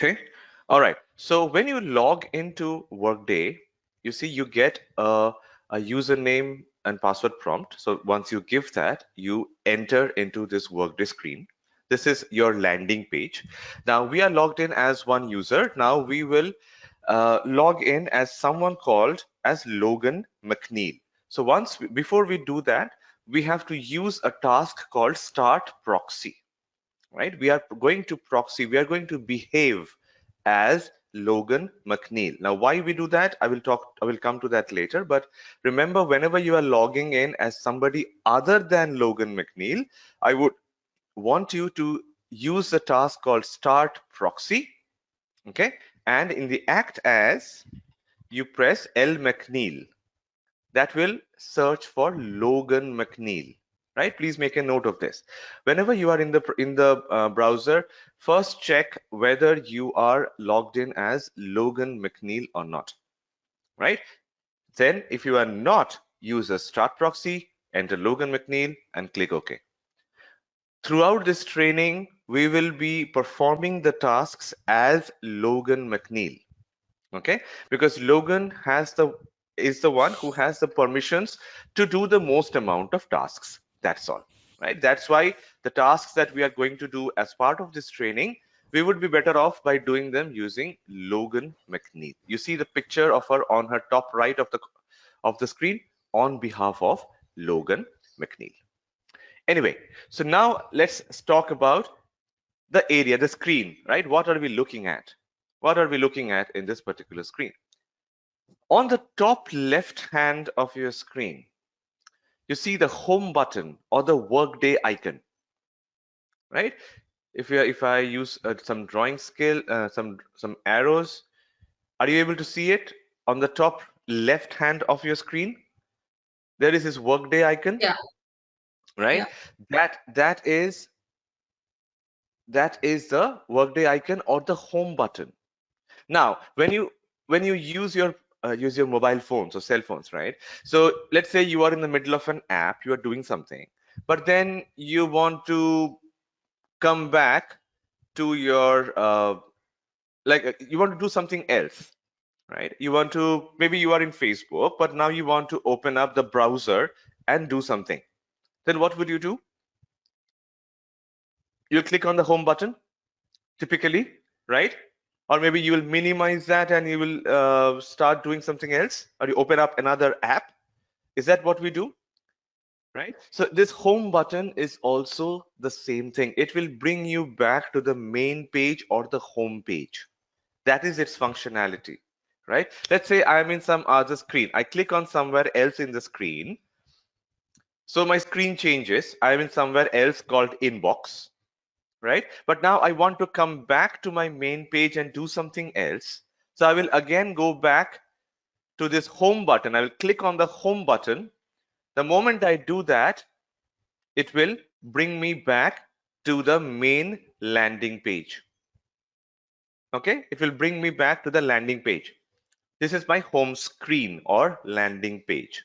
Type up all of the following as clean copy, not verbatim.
Okay. All right. So when you log into Workday, you see you get a username and password prompt. So once you give that, you enter into this Workday screen. This is your landing page. Now we are logged in as one user. Now we will log in as someone called as Logan McNeil. So before we do that, we have to use a task called start proxy, right? We are going to proxy, we are going to behave as Logan McNeil. Now, why we do that, I will come to that later. But remember, whenever you are logging in as somebody other than Logan McNeil, I would want you to use the task called start proxy. Okay. And in the act as, you press L McNeil. That will search for Logan McNeil, right? Please make a note of this. Whenever you are in the browser, first check whether you are logged in as Logan McNeil or not, right? Then if you are not, use a start proxy, enter Logan McNeil and click OK. Throughout this training, we will be performing the tasks as Logan McNeil. Okay, because Logan is the one who has the permissions to do the most amount of tasks. That's all, right? That's why the tasks that we are going to do as part of this training, we would be better off by doing them using Logan McNeil. You see the picture of her on her top right of the screen on behalf of Logan McNeil. Anyway, so now let's talk about the area, the screen, right? What are we looking at? What are we looking at in this particular screen? On the top left hand of your screen, you see the home button or the Workday icon, right? If I use some drawing skill, some arrows, are you able to see it on the top left hand of your screen? There is this Workday icon, Yeah, right? yeah. That is the Workday icon or the home button. Now, when you use your mobile phones or cell phones, right? So let's say you are in the middle of an app, you are doing something, but then you want to come back to your you want to do something else, right? You want to, maybe you are in Facebook, but now you want to open up the browser and do something. Then what would you do? You'll click on the home button, typically, right? Or maybe you will minimize that and you will start doing something else, or you open up another app. Is that what we do? Right? So this home button is also the same thing. It will bring you back to the main page or the home page. That is its functionality, right? Let's say I'm in some other screen. I click on somewhere else in the screen. So my screen changes. I'm in somewhere else called inbox, right? But now I want to come back to my main page and do something else. So I will again go back to this home button. I will click on the home button. The moment I do that, it will bring me back to the main landing page. Okay, it will bring me back to the landing page. This is my home screen or landing page,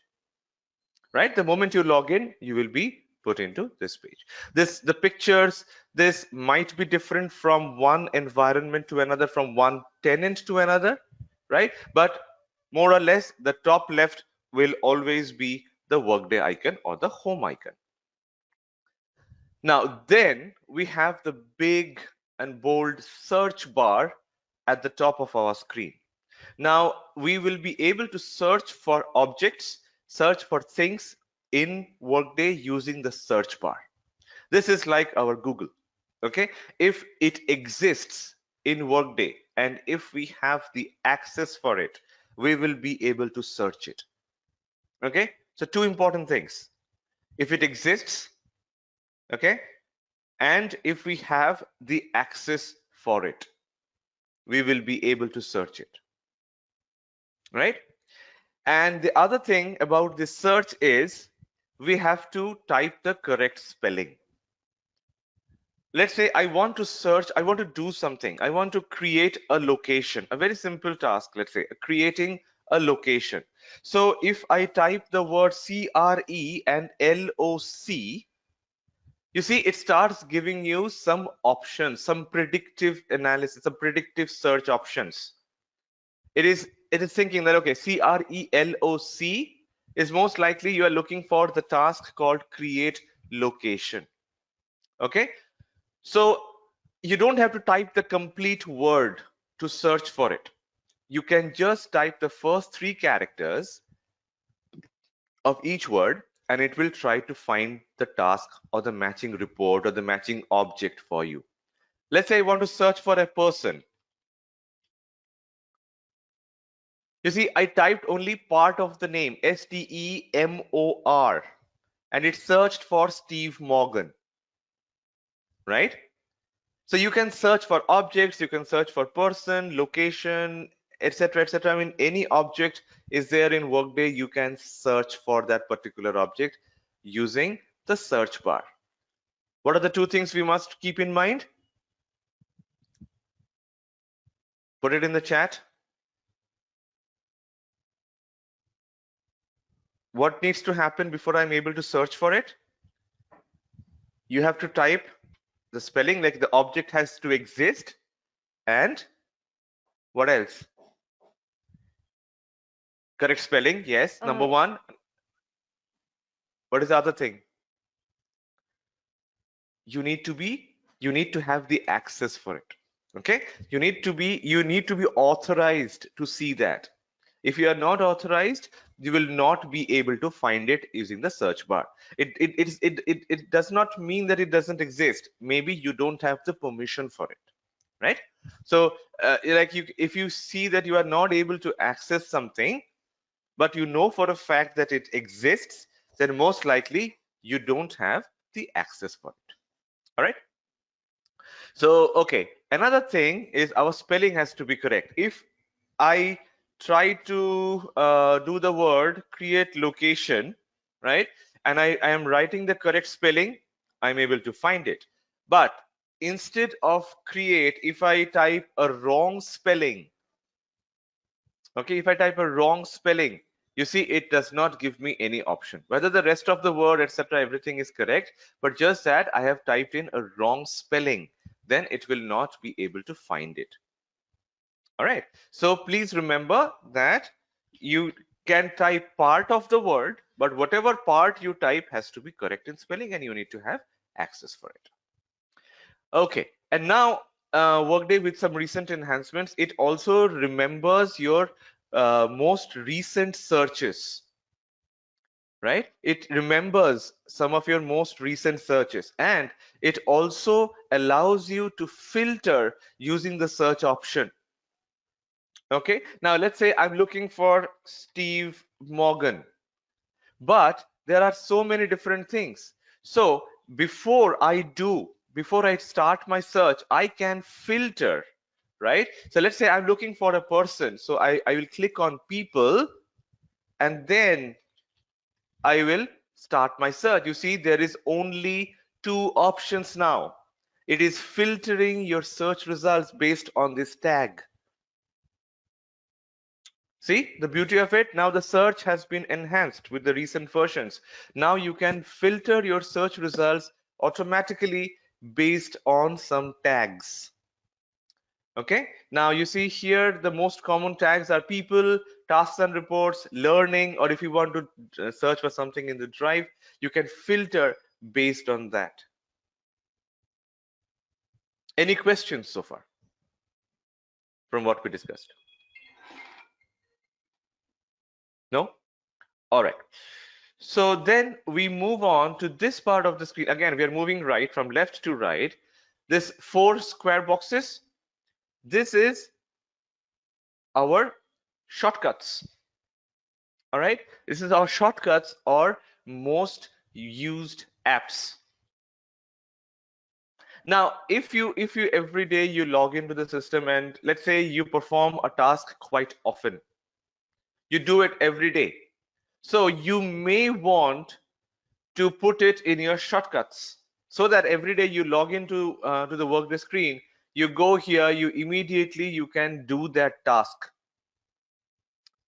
right? The moment you log in, you will be put into this page. The pictures, this might be different from one environment to another, from one tenant to another, right? But more or less, the top left will always be the Workday icon or the home icon. Now, then we have the big and bold search bar at the top of our screen. Now, we will be able to search for objects, search for things in Workday using the search bar. This is like our Google. Okay, if it exists in Workday and if we have the access for it, we will be able to search it. Okay, so two important things: if it exists, okay, and if we have the access for it, we will be able to search it, right? And the other thing about this search is we have to type the correct spelling. Let's say I want to search, I want to do something, I want to create a location, a very simple task, let's say creating a location. So if I type the word CRE and LOC, You see, it starts giving you some options, some predictive analysis, some predictive search options. It is thinking that, okay, CRELOC is most likely you are looking for the task called create location. Okay, so you don't have to type the complete word to search for it. You can just type the first three characters of each word, and it will try to find the task or the matching report or the matching object for you. Let's say I want to search for a person. You see, I typed only part of the name, STEMOR, and it searched for Steve Morgan, right? So you can search for objects, you can search for person, location, etc., etc. I mean, any object is there in Workday, you can search for that particular object using the search bar. What are the two things we must keep in mind? Put it in the chat. What needs to happen before I'm able to search for it? You have to type the spelling, like the object has to exist, and what else? Correct spelling, yes. Number one. What is the other thing? You need to have the access for it. Okay, you need to be authorized to see that. If you are not authorized, you will not be able to find it using the search bar. It does not mean that it doesn't exist. Maybe you don't have the permission for it, right? So like if you see that you are not able to access something, but you know for a fact that it exists, then most likely you don't have the access for it. All right. So, okay, another thing is our spelling has to be correct. If I try to do the word create location, right, and I am writing the correct spelling, I'm able to find it. But instead of create, if I type a wrong spelling, okay, if I type a wrong spelling, you see it does not give me any option. Whether the rest of the word, etc., everything is correct, but just that I have typed in a wrong spelling, then it will not be able to find it. All right. So please remember that you can type part of the word, but whatever part you type has to be correct in spelling, and you need to have access for it. Okay, and now Workday with some recent enhancements, it also remembers your most recent searches, right? It remembers some of your most recent searches, and it also allows you to filter using the search option. Okay, now let's say I'm looking for Steve Morgan, but there are so many different things. So before I start my search, I can filter, right? So let's say I'm looking for a person, so I will click on people, and then I will start my search. You see, there is only two options now. It is filtering your search results based on this tag. See the beauty of it? Now the search has been enhanced with the recent versions. Now you can filter your search results automatically based on some tags. Okay, now you see here the most common tags are people, tasks and reports, learning, or if you want to search for something in the drive, you can filter based on that. Any questions so far from what we discussed? No? All right. So then we move on to this part of the screen. Again, we are moving right from left to right. This 4 square boxes, this is our shortcuts. All right. This is our shortcuts or most used apps. Now, if you every day you log into the system and let's say you perform a task quite often, you do it every day. So you may want to put it in your shortcuts so that every day you log into to the Workday screen, you go here, you immediately you can do that task,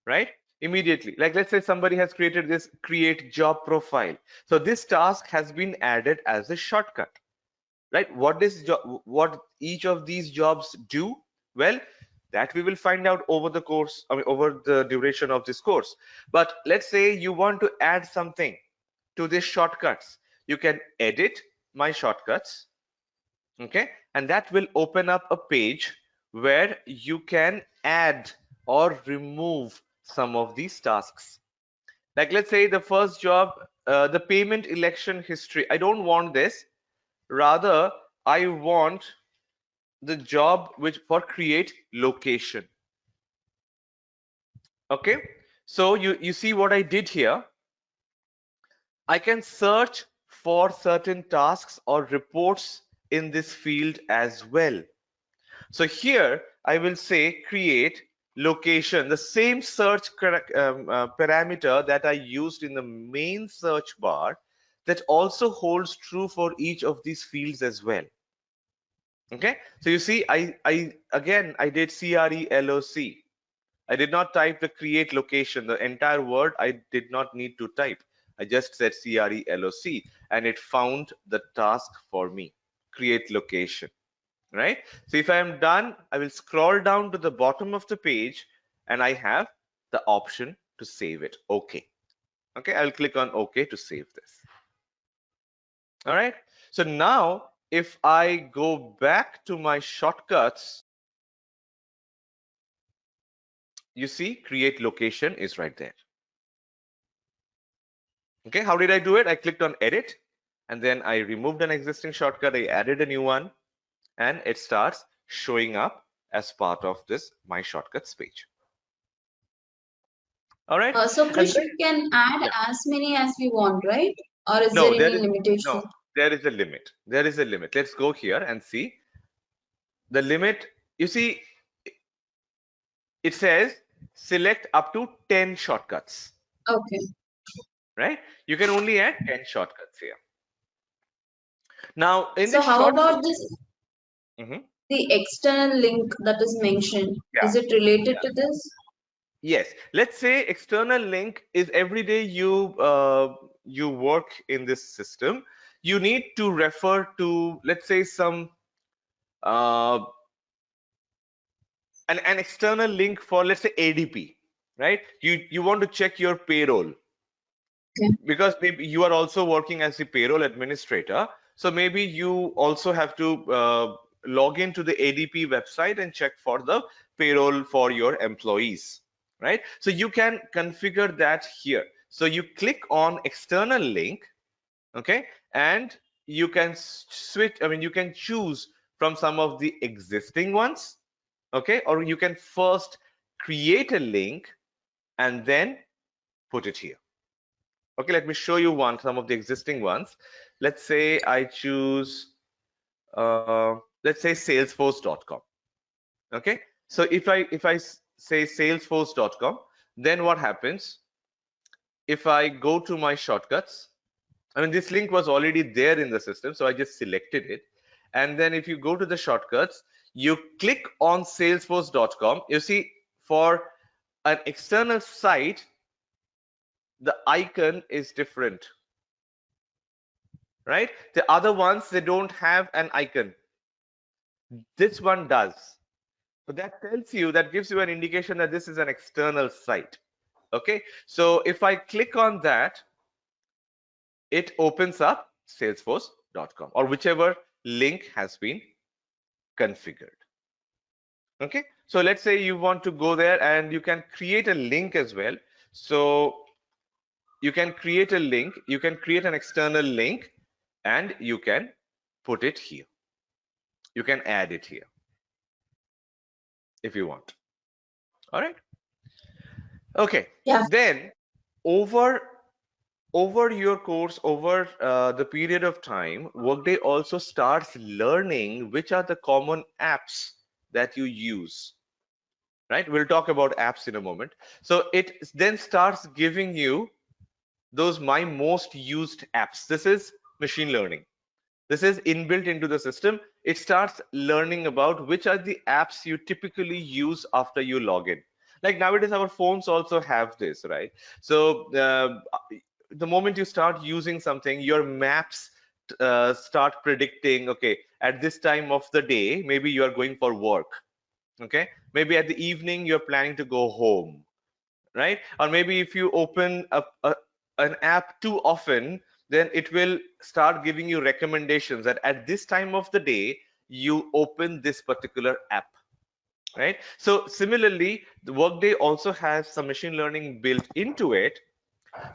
right? immediately. Like let's say somebody has created this create job profile. So this task has been added as a shortcut, right? What each of these jobs do? Well, that we will find out over the course, I mean, over the duration of this course. But let's say you want to add something to these shortcuts. You can edit my shortcuts, okay? And that will open up a page where you can add or remove some of these tasks. Like let's say the first job, the payment election history. I don't want this. Rather, I want the job which for create location. Okay, so you see what I did here. I can search for certain tasks or reports in this field as well. So here I will say create location, the same search parameter that I used in the main search bar, that also holds true for each of these fields as well. Okay, so you see, I did CRELOC. I did not type the create location. The entire word I did not need to type. I just said CRELOC and it found the task for me, create location, right? So if I am done, I will scroll down to the bottom of the page and I have the option to save it. Okay. Okay, I'll click on OK to save this. All right. So now if I go back to my shortcuts, you see create location is right there. Okay, how did I do it? I clicked on edit and then I removed an existing shortcut. I added a new one and it starts showing up as part of this my shortcuts page. All right. So Krish, Then, we can add yeah. as many as we want, right? Or is No, there any limitation? no, there is a limit. There is a limit. Let's go here and see the limit. You see, it says select up to 10 shortcuts, Okay. right? You can only add 10 shortcuts here. Now, in So this how shortcut, about this, Mhm. the external link that is mentioned? Yeah, Is it related yeah. to this? Yes, let's say external link is every day you work in this system. You need to refer to, let's say, some uh, an external link for, let's say, ADP, right? You want to check your payroll Okay. because maybe you are also working as a payroll administrator. So maybe you also have to log into the ADP website and check for the payroll for your employees, right? So you can configure that here. So you click on external link, okay, and you can switch. I mean, you can choose from some of the existing ones, okay, or you can first create a link and then put it here. Okay, let me show you some of the existing ones. Let's say I choose, let's say salesforce.com. Okay, so if I say salesforce.com, then what happens? If I go to my shortcuts, I mean, this link was already there in the system, so I just selected it. And then if you go to the shortcuts, you click on salesforce.com. You see, for an external site, the icon is different, right? The other ones, they don't have an icon. This one does. So that tells you, that gives you an indication that this is an external site. Okay, so if I click on that, it opens up salesforce.com or whichever link has been configured. Okay, so let's say you want to go there and you can create a link as well. So you can create a link, you can create an external link and you can put it here. You can add it here if you want. All right. Okay. Yeah. Then over your course, over the period of time, Workday also starts learning which are the common apps that you use. Right? We'll talk about apps in a moment. So it then starts giving you those my most used apps. This is machine learning. This is inbuilt into the system. It starts learning about which are the apps you typically use after you log in. Like nowadays, our phones also have this, right? So the moment you start using something, your maps start predicting, okay, at this time of the day, maybe you are going for work. Okay, maybe at the evening you're planning to go home, right? Or maybe if you open an app too often, then it will start giving you recommendations that at this time of the day you open this particular app, right? So similarly, the Workday also has some machine learning built into it.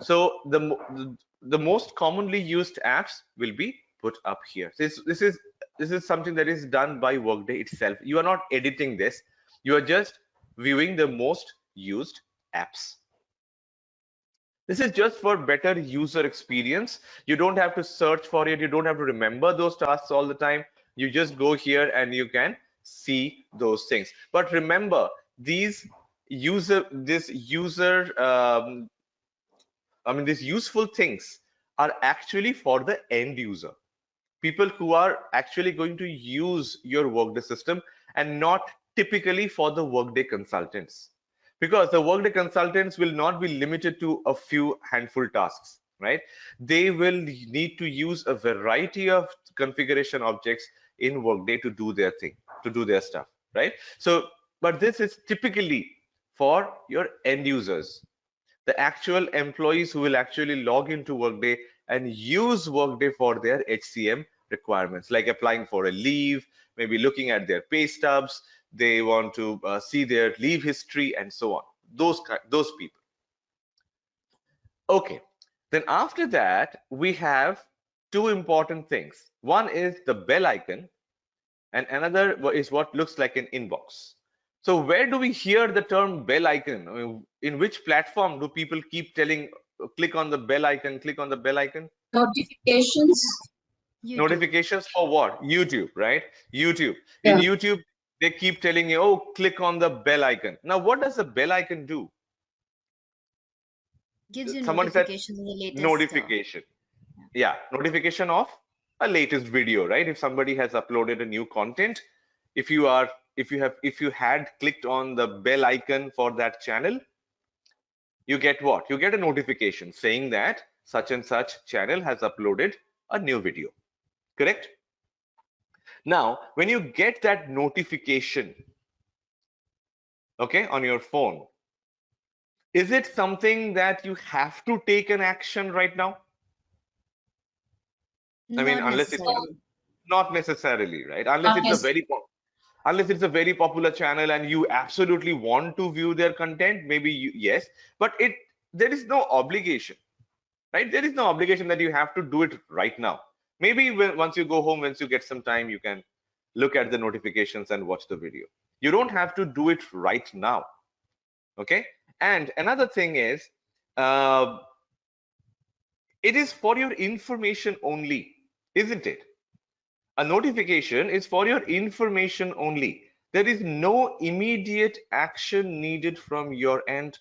So the most commonly used apps will be put up here. This is something that is done by Workday itself. You are not editing this. You are just viewing the most used apps. This is just for better user experience. You don't have to search for it. You don't have to remember those tasks all the time. You just go here and you can see those things. But remember, this user, these useful things are actually for the end user, people who are actually going to use your Workday system, and not typically for the Workday consultants. Because the Workday consultants will not be limited to a few handful tasks, right? They will need to use a variety of configuration objects in Workday to do their thing, to do their stuff, right? So, but this is typically for your end users, the actual employees who will actually log into Workday and use Workday for their HCM requirements, like applying for a leave, maybe looking at their pay stubs, they want to see their leave history and so on. Those people. Okay. Then after that, we have two important things. One is the bell icon, and another is what looks like an inbox. So where do we hear the term bell icon? I mean, in which platform do people keep telling, click on the bell icon, click on the bell icon? Notifications. YouTube. Notifications for what? YouTube, right? YouTube. In Yeah. YouTube, they keep telling you, oh, click on the bell icon. Now, what does the bell icon do? Gives you Someone said notifications of the latest. notification. Yeah, notification of a latest video, right? If somebody has uploaded a new content, if you are if you had clicked on the bell icon for that channel, you get what? You get a notification saying that such and such channel has uploaded a new video. Correct? Now, when you get that notification, okay, on your phone, is it something that you have to take an action right now? I mean, Not unless it's necessarily. not necessarily, right? Not Unless it's a very popular channel and you absolutely want to view their content, maybe yes, but there is no obligation, right? There is no obligation that you have to do it right now. Maybe once you go home, once you get some time, you can look at the notifications and watch the video. You don't have to do it right now. Okay. And another thing is, uh, it is for your information only, isn't it? A notification is for your information only. There is no immediate action needed from your end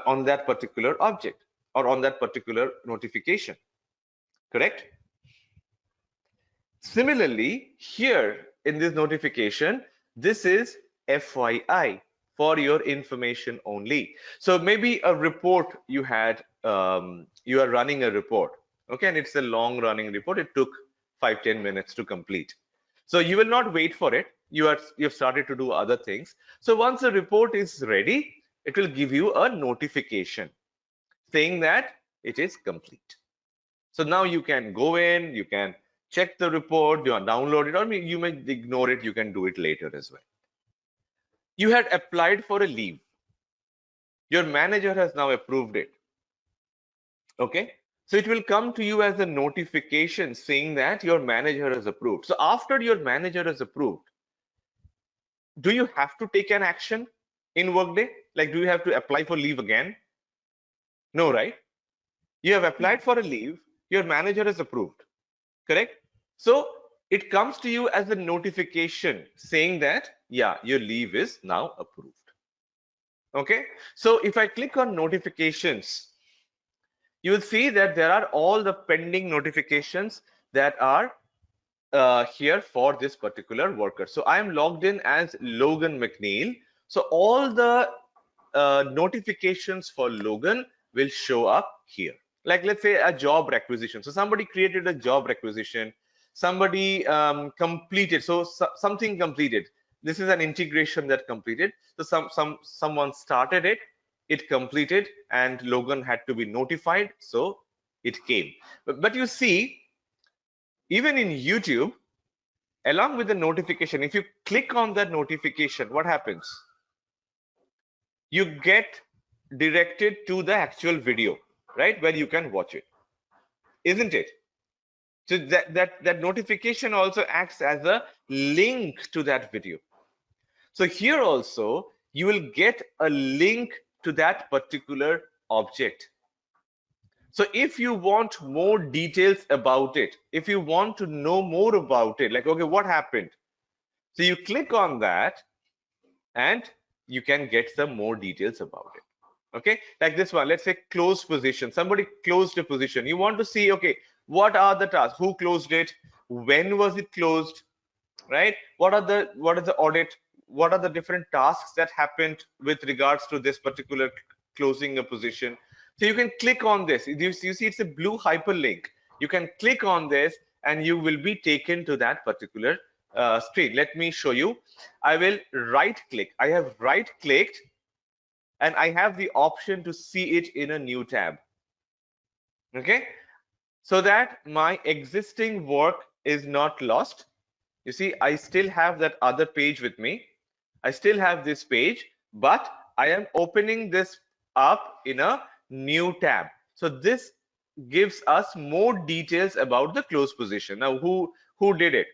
on that particular object or on that particular notification. Correct? Similarly, here in this notification, this is FYI, for your information only. So maybe a report you had, you are running a report, okay, and it's a long running report. It took 5-10 minutes to complete. So you will not wait for it. You've started to do other things. So once the report is ready, it will give you a notification saying that it is complete. So now you can go in, you can check the report, you download it, or you may ignore it. You can do it later as well. You had applied for a leave. Your manager has now approved it. Okay. So it will come to you as a notification saying that your manager has approved. So after your manager has approved, do you have to take an action in Workday? Like, do you have to apply for leave again? No, right? You have applied for a leave, your manager has approved. Correct? So it comes to you as a notification saying that, yeah, your leave is now approved. Okay. So if I click on notifications, you will see that there are all the pending notifications that are here for this particular worker. So I am logged in as Logan McNeil. So all the notifications for login will show up here. Like let's say a job requisition. So somebody created a job requisition, somebody completed, so something completed. This is an integration that completed. So someone started it, it completed, and login had to be notified, so it came. But you see, even in YouTube, along with the notification, if you click on that notification, what happens? You get directed to the actual video, right, where you can watch it, isn't it? So that notification also acts as a link to that video. So here also you will get a link to that particular object. So if you want more details about it, if you want to know more about it, like, okay, what happened? So you click on that and you can get some more details about it. Okay, like this one, let's say closed position. Somebody closed a position. You want to see, okay, what are the tasks? Who closed it? When was it closed? Right? What is the audit? What are the different tasks that happened with regards to this particular closing a position? So you can click on this. You see it's a blue hyperlink. You can click on this and you will be taken to that particular screen. Let me show you. I will right click. I have right clicked and I have the option to see it in a new tab. Okay, so that my existing work is not lost. You see, I still have that other page with me. I still have this page, but I am opening this up in a new tab. So this gives us more details about the close position. Now, who did it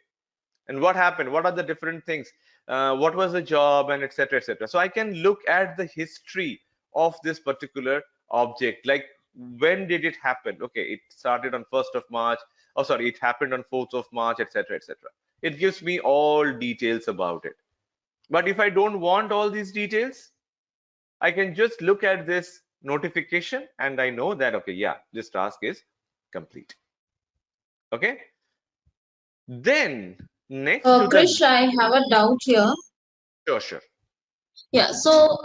and what happened? What are the different things? What was the job, and etc. etc. So I can look at the history of this particular object, like when did it happen? Okay, it started on 1st of March. Oh, sorry, it happened on 4th of March, etc. etc. It gives me all details about it. But if I don't want all these details, I can just look at this notification and I know that, okay, yeah, this task is complete. Okay. Then next to the, Krish, I have a doubt here. sure, sure. Yeah, so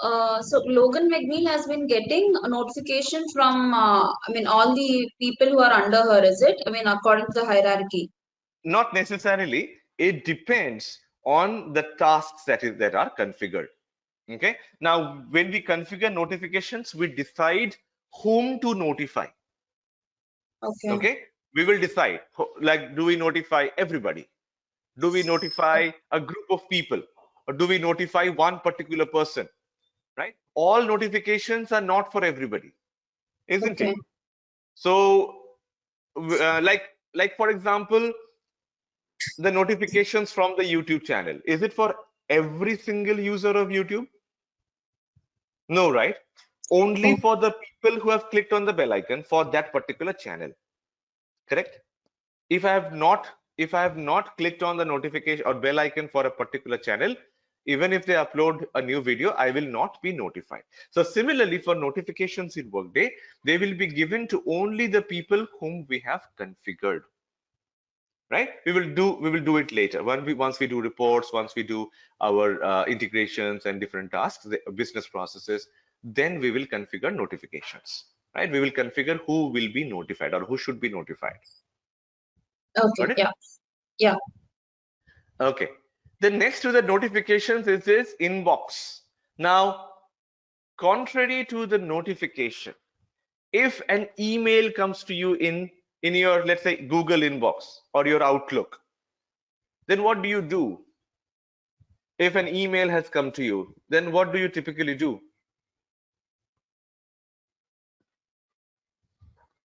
Logan McNeil has been getting a notification from, I mean, all the people who are under her, is it? I mean, according to the hierarchy. Not necessarily. It depends on the tasks that are configured. Okay. Now, when we configure notifications, we decide whom to notify. Okay. Okay. We will decide, like, do we notify everybody? Do we notify a group of people? Or do we notify one particular person? Right? All notifications are not for everybody, isn't Okay. it? So, like for example, the notifications from the YouTube channel, is it for every single user of YouTube? No, right? Only Oh, for the people who have clicked on the bell icon for that particular channel. Correct? If I have not clicked on the notification or bell icon for a particular channel, even if they upload a new video, I will not be notified. So similarly, for notifications in Workday, they will be given to only the people whom we have configured. Right? We will do it later once we do reports, once we do our integrations and different tasks, the business processes. Then we will configure notifications. Right? We will configure who will be notified or who should be notified. okay. Got it? Yeah. Yeah. Okay. The next to the notifications is this inbox. Now, contrary to the notification, if an email comes to you in your, let's say, Google inbox or your Outlook, then what do you do? If an email has come to you, then what do you typically do?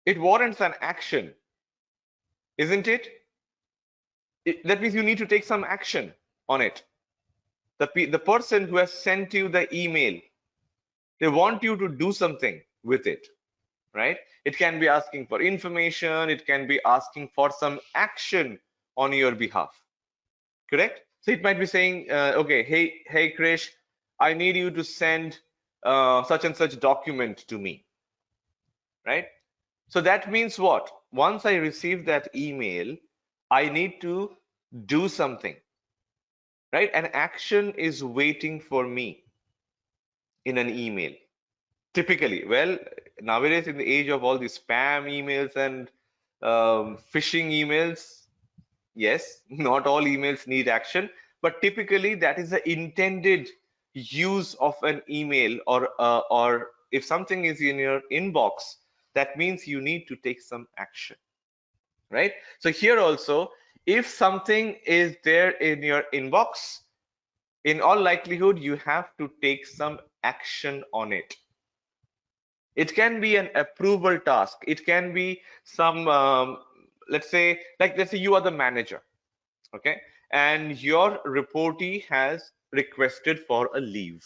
It warrants an action, isn't it? That means you need to take some action on it. The person who has sent you the email, they want you to do something with it, right? It can be asking for information, it can be asking for some action on your behalf, correct? So it might be saying, okay, hey Krish, I need you to send such and such document to me, right? So that means what? Once I receive that email, I need to do something, right? An action is waiting for me in an email? Typically, well, nowadays in the age of all these spam emails and phishing emails, yes, not all emails need action, but typically that is the intended use of an email, or if something is in your inbox, that means you need to take some action, right? So here also, if something is there in your inbox, in all likelihood, you have to take some action on it. It can be an approval task. It can be some, let's say you are the manager, okay, and your reportee has requested for a leave.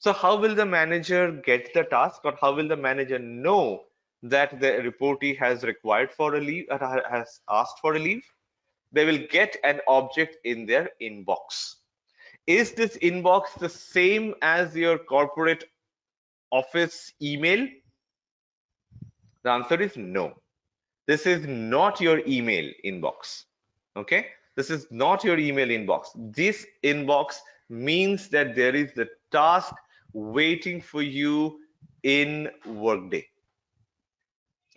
So how will the manager get the task, or how will the manager know that the reportee has required for a leave, or has asked for a leave? They will get an object in their inbox. Is this inbox the same as your corporate office email? The answer is no. This is not your email inbox. Okay, this is not your email inbox. This inbox means that there is the task waiting for you in Workday,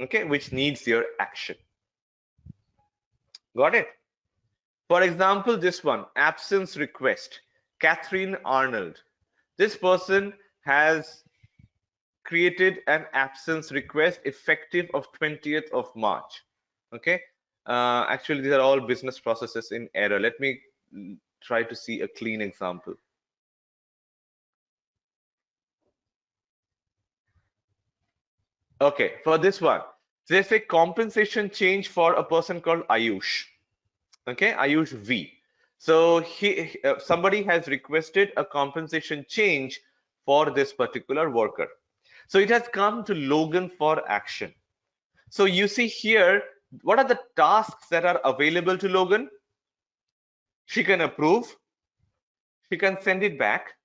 okay, which needs your action. Got it? For example, this one, absence request, Catherine Arnold. This person has created an absence request effective of 20th of March. Okay. Actually, these are all business processes in error. Let me try to see a clean example. Okay, for this one, there's a compensation change for a person called Ayush. Okay, Ayush V. So somebody has requested a compensation change for this particular worker. So it has come to Logan for action. So you see here, what are the tasks that are available to Logan? She can approve, she can send it back,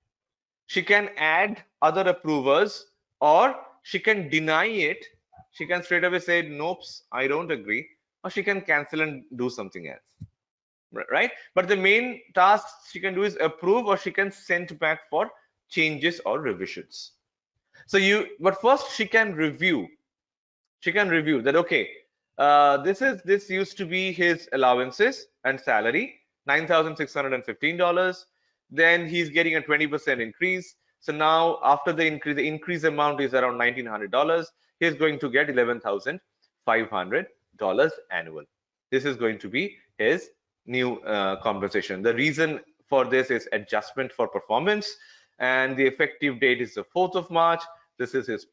she can add other approvers, or she can deny it. She can straight away say, nope, I don't agree, or she can cancel and do something else, right? But the main task she can do is approve, or she can send back for changes or revisions. So but first she can review. She can review that, okay, this used to be his allowances and salary, $9,615. Then he's getting a 20% increase. So now after the increase amount is around $1,900. He's going to get $11,500 annual. This is going to be his new compensation. The reason for this is adjustment for performance, and the effective date is the 4th of March. This is his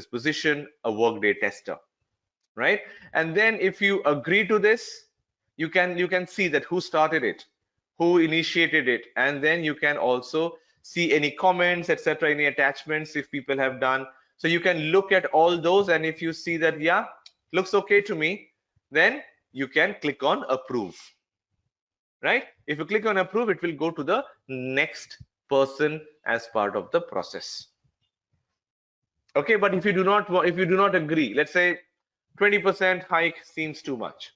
position, a Workday tester, right? And then if you agree to this, you can see that who started it, who initiated it, and then you can also see any comments, etc., any attachments if people have done. So you can look at all those, and if you see that, yeah, looks okay to me, then you can click on approve, right? If you click on approve, it will go to the next person as part of the process. Okay, but if you do not agree, let's say 20% hike seems too much,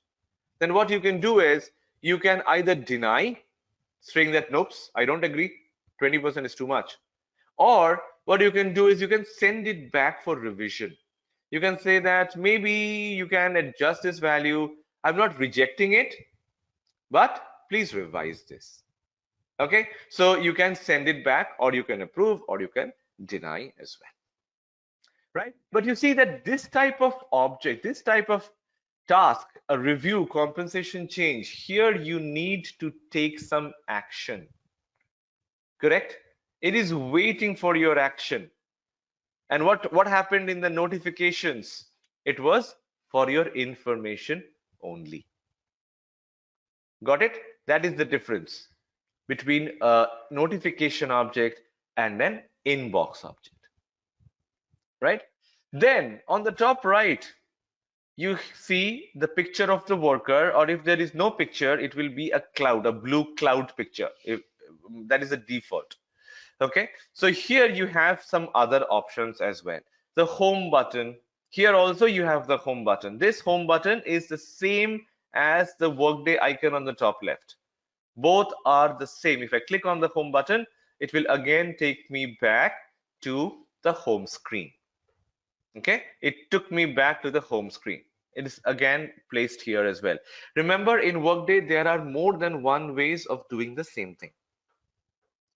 then what you can do is you can either deny, saying that nope, I don't agree, 20% is too much, or what you can do is you can send it back for revision. You can say that maybe you can adjust this value. I'm not rejecting it, but please revise this. Okay, so you can send it back, or you can approve, or you can deny as well. Right? But you see that this type of object, this type of task, a review, compensation change, here you need to take some action. Correct? It is waiting for your action. And what happened in the notifications? It was for your information only. Got it? That is the difference between a notification object and an inbox object. Right? Then on the top right, you see the picture of the worker, or if there is no picture, it will be a cloud, a blue cloud picture. That is a default. Okay, so here you have some other options as well. The home button, here also you have the home button. This home button is the same as the Workday icon on the top left. Both are the same. If I click on the home button, it will again take me back to the home screen. Okay, it took me back to the home screen. It is again placed here as well. Remember, in Workday, there are more than one ways of doing the same thing,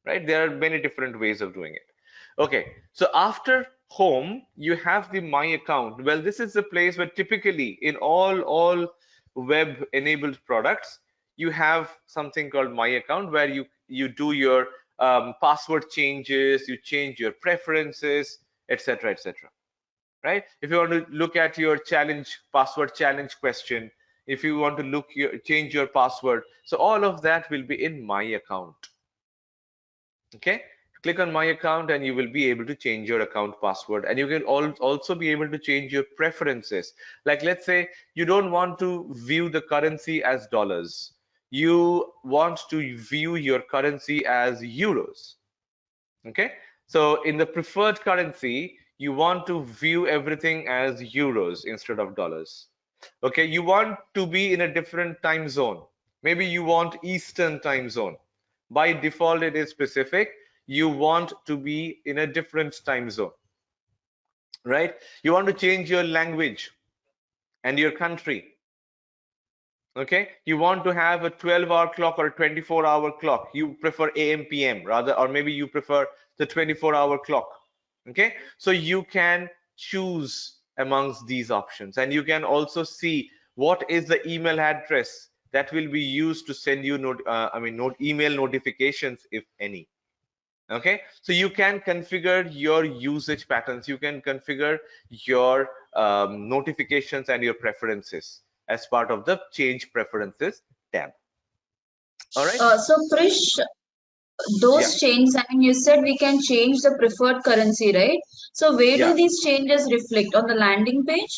right? There are many different ways of doing it. Okay, so after home, you have the My Account. Well, this is the place where typically in all web-enabled products, you have something called My Account where you do your password changes, you change your preferences, etc., etc. Right? If you want to look at your password challenge question, if you want to change your password, so all of that will be in My Account. Okay, click on My Account and you will be able to change your account password, and you can also be able to change your preferences. Like, let's say you don't want to view the currency as dollars, you want to view your currency as euros. Okay, so in the preferred currency, you want to view everything as euros instead of dollars. Okay, you want to be in a different time zone. Maybe you want Eastern time zone. By default, it is Pacific. You want to be in a different time zone, right? You want to change your language and your country. Okay, you want to have a 12-hour clock or a 24-hour clock. You prefer AM PM rather, or maybe you prefer the 24-hour clock. Okay, so you can choose amongst these options, and you can also see what is the email address that will be used to send you email notifications, if any. Okay, so you can configure your usage patterns, you can configure your notifications and your preferences as part of the change preferences tab. All right. So Krish, Yeah. those changes, I mean, you said we can change the preferred currency, right? So where Yeah. do these changes reflect? On the landing page?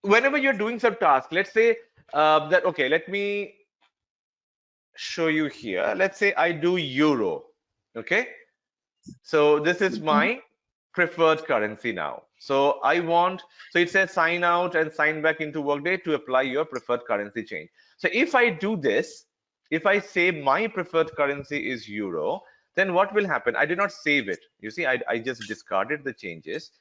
Whenever you're doing some task, let's say okay, let me show you here. Let's say I do euro. Okay, so this is Okay. my preferred currency now. So so it says sign out and sign back into Workday to apply your preferred currency change. So if I do this, if I say my preferred currency is euro, then what will happen? I did not save it. You see, I just discarded the changes.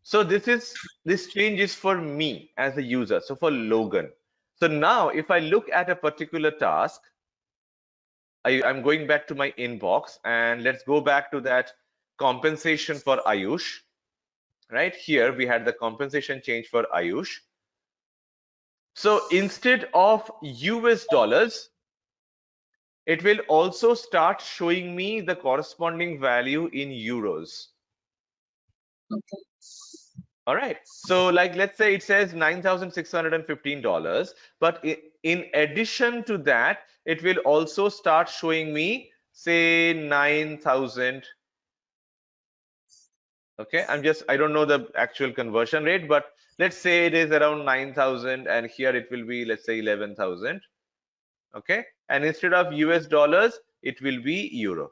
So this change is for me as a user, so for Logan. So now if I look at a particular task, I'm going back to my inbox, and let's go back to that compensation for Ayush. Right here, we had the compensation change for Ayush. So instead of US dollars, it will also start showing me the corresponding value in euros. Okay. All right. So like, let's say it says $9,615, but in addition to that, it will also start showing me, say, 9,000. Okay, I don't know the actual conversion rate, but let's say it is around 9,000, and here it will be, let's say, 11,000. Okay, and instead of US dollars, it will be euro.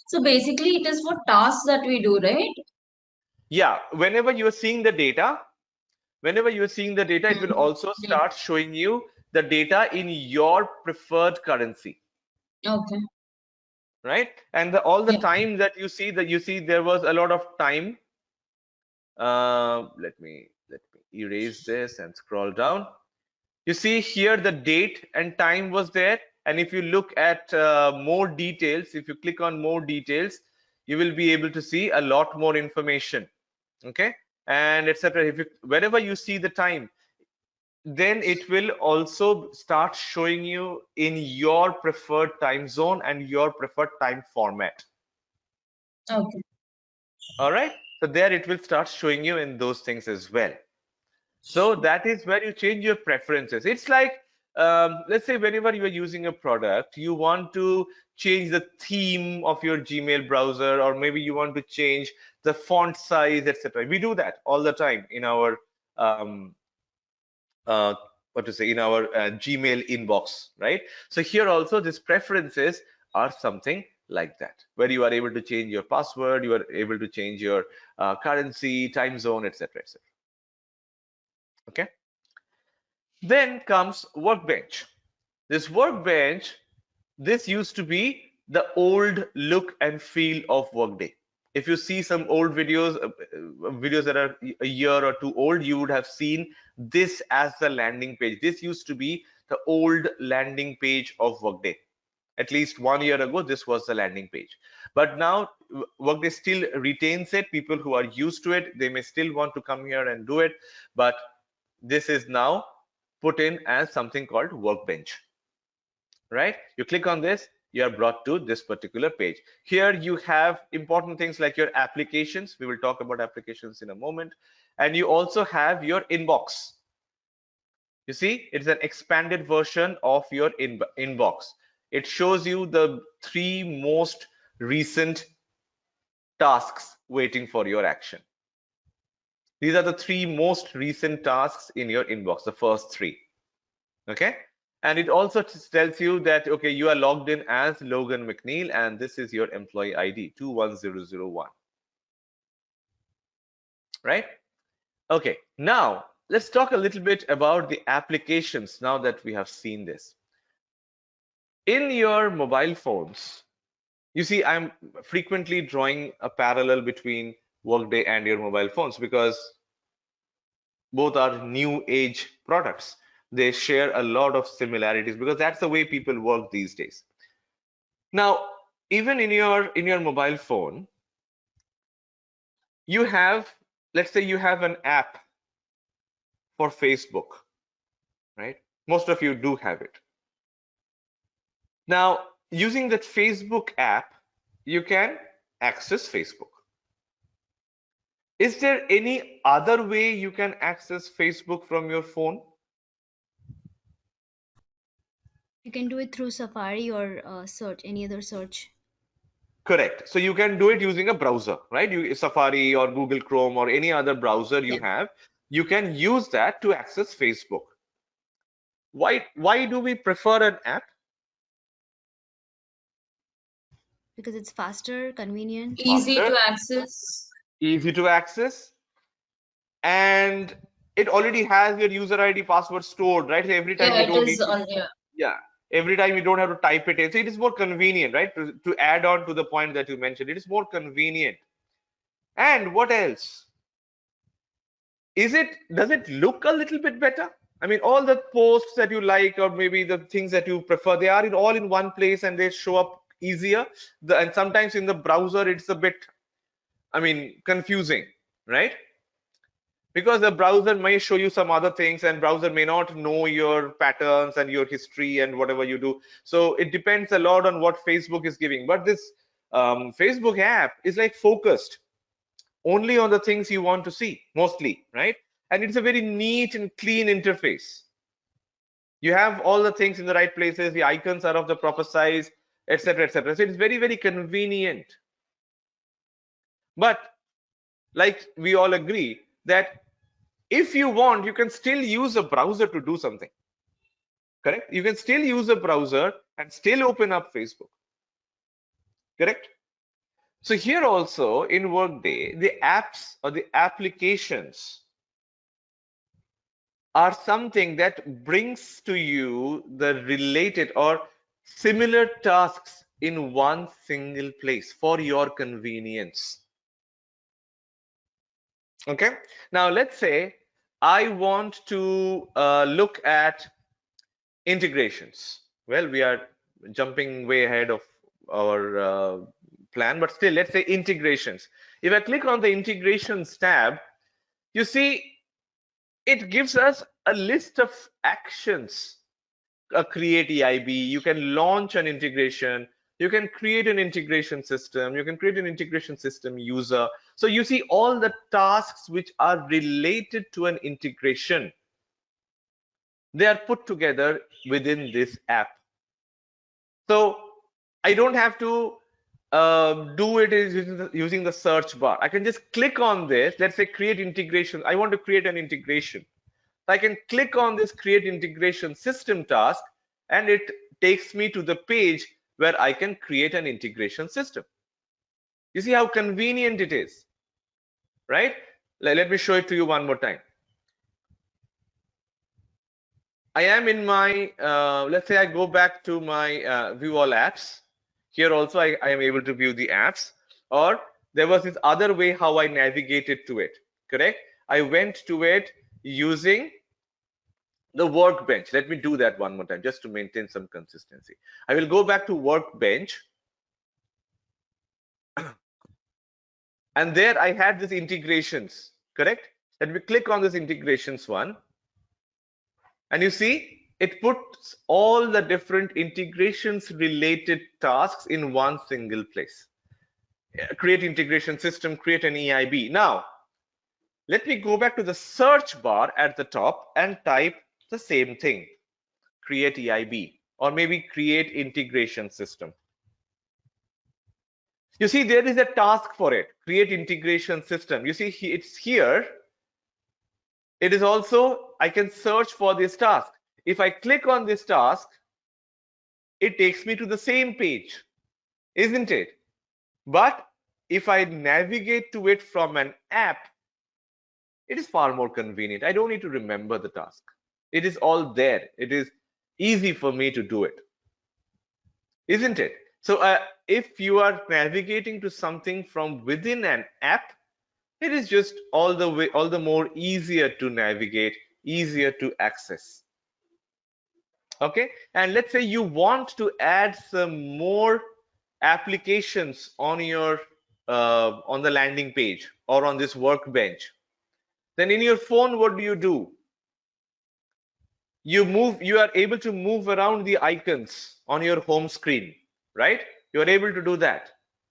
So basically, it is for tasks that we do, right? Yeah, whenever you are seeing the data, it will also Yeah. start showing you the data in your preferred currency, Okay. right? And all the Yeah. time that you see there was a lot of time. Let me erase this and scroll down. You see here the date and time was there, and if you look at more details, if you click on more details, you will be able to see a lot more information. Okay, and etc. Whenever you see the time, then it will also start showing you in your preferred time zone and your preferred time format. Okay. All right, so there it will start showing you in those things as well. So that is where you change your preferences. It's like, let's say whenever you are using a product, you want to change the theme of your Gmail browser, or maybe you want to change the font size, etc. We do that all the time in our um, in our Gmail inbox, right? So here also these preferences are something like that, where you are able to change your password, you are able to change your currency, time zone, etc., etc. Okay. Then comes Workbench. This Workbench, this used to be the old look and feel of Workday. If you see some old videos that are a year or two old, you would have seen this as the landing page. This used to be the old landing page of Workday. At least 1 year ago, this was the landing page. But now Workday still retains it. People who are used to it, they may still want to come here and do it. But this is now put in as something called Workbench, right? You click on this, you are brought to this particular page. Here you have important things like your applications. We will talk about applications in a moment. And you also have your inbox. You see, it's an expanded version of your inbox. It shows you the 3 most recent tasks waiting for your action. These are the 3 most recent tasks in your inbox, the first 3. Okay. And it also tells you that, okay, you are logged in as Logan McNeil and this is your employee ID 21001. Right? Okay, now let's talk a little bit about the applications now that we have seen this. In your mobile phones, you see, I'm frequently drawing a parallel between Workday and your mobile phones because both are new age products. They share a lot of similarities because that's the way people work these days. Now, even in your mobile phone, you have, let's say you have an app for Facebook, right? Most of you do have it. Now, using that Facebook app, you can access Facebook. Is there any other way you can access Facebook from your phone? You can do it through Safari or search, any other search. Correct. So you can do it using a browser, right? Safari or Google Chrome or any other browser you have, you can use that to access Facebook. Why do we prefer an app? Because it's faster, convenient. Easy Faster, to access. easy to access, and it already has your user ID password stored, right? So every time Yeah, you it don't need is to, on here. yeah, every time you don't have to type it in. So it is more convenient, right? To add on to the point that you mentioned, it is more convenient. And what else? Does it look a little bit better? I mean, all the posts that you like or maybe the things that you prefer, they are all in one place and they show up easier. And sometimes in the browser, it's a bit, I mean, confusing, right? Because the browser may show you some other things and browser may not know your patterns and your history and whatever you do. So it depends a lot on what Facebook is giving. But this Facebook app is like focused only on the things you want to see mostly, right? And it's a very neat and clean interface. You have all the things in the right places, the icons are of the proper size, etc., etc. So it's very, very convenient. But like we all agree that if you want, you can still use a browser to do something. Correct? You can still use a browser and still open up Facebook. Correct? So here also in Workday, the apps or the applications are something that brings to you the related or similar tasks in one single place for your convenience. Okay, now let's say I want to look at integrations. Well, we are jumping way ahead of our plan, but still, let's say integrations. If I click on the integrations tab, you see it gives us a list of actions. Create EIB, you can launch an integration, you can create an integration system, you can create an integration system user. So you see all the tasks which are related to an integration, they are put together within this app. So I don't have to do it using the search bar. I can just click on this. Let's say create integration. I want to create an integration. I can click on this create integration system task and it takes me to the page where I can create an integration system. You see how convenient it is, right? Let me show it to you one more time. I am in my, let's say I go back to my view all apps. Here also I am able to view the apps, or there was this other way how I navigated to it, correct? I went to it using the workbench. Let me do that one more time just to maintain some consistency. I will go back to workbench, and there I had this integrations, correct? Let me click on this integrations one, and you see it puts all the different integrations related tasks in one single place. Create integration system, create an EIB. Now let me go back to the search bar at the top and type the same thing, create EIB, or maybe create integration system. You see there is a task for it, create integration system. You see it's here. It is also, I can search for this task. If I click on this task, it takes me to the same page, isn't it? But if I navigate to it from an app, it is far more convenient. I don't need to remember the task. It is all there. It is easy for me to do it, isn't it? So if you are navigating to something from within an app, it is just all the more easier to navigate, easier to access. Okay, and let's say you want to add some more applications on your on the landing page or on this workbench. Then in your phone, what do? You are able to move around the icons on your home screen, right? You are able to do that.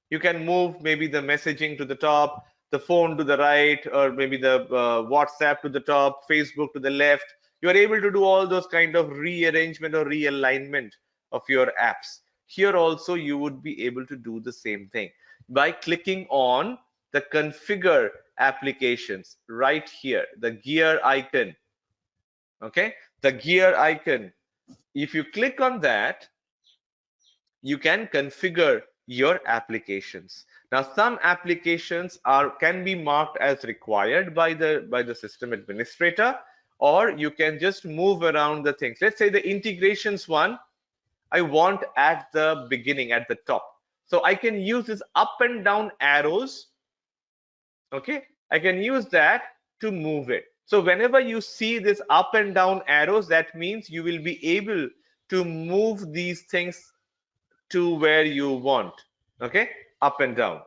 You can move maybe the messaging to the top, the phone to the right, or maybe the WhatsApp to the top, Facebook to the left. You are able to do all those kind of rearrangement or realignment of your apps. Here also you would be able to do the same thing by clicking on the configure applications right here, the gear icon. Okay, the gear icon. If you click on that, you can configure your applications. Now some applications can be marked as required by the system administrator, or you can just move around the things. Let's say the integrations one I want at the beginning, at the top, so I can use this up and down arrows. Okay, I can use that to move it. So whenever you see this up and down arrows, that means you will be able to move these things to where you want. Okay, up and down.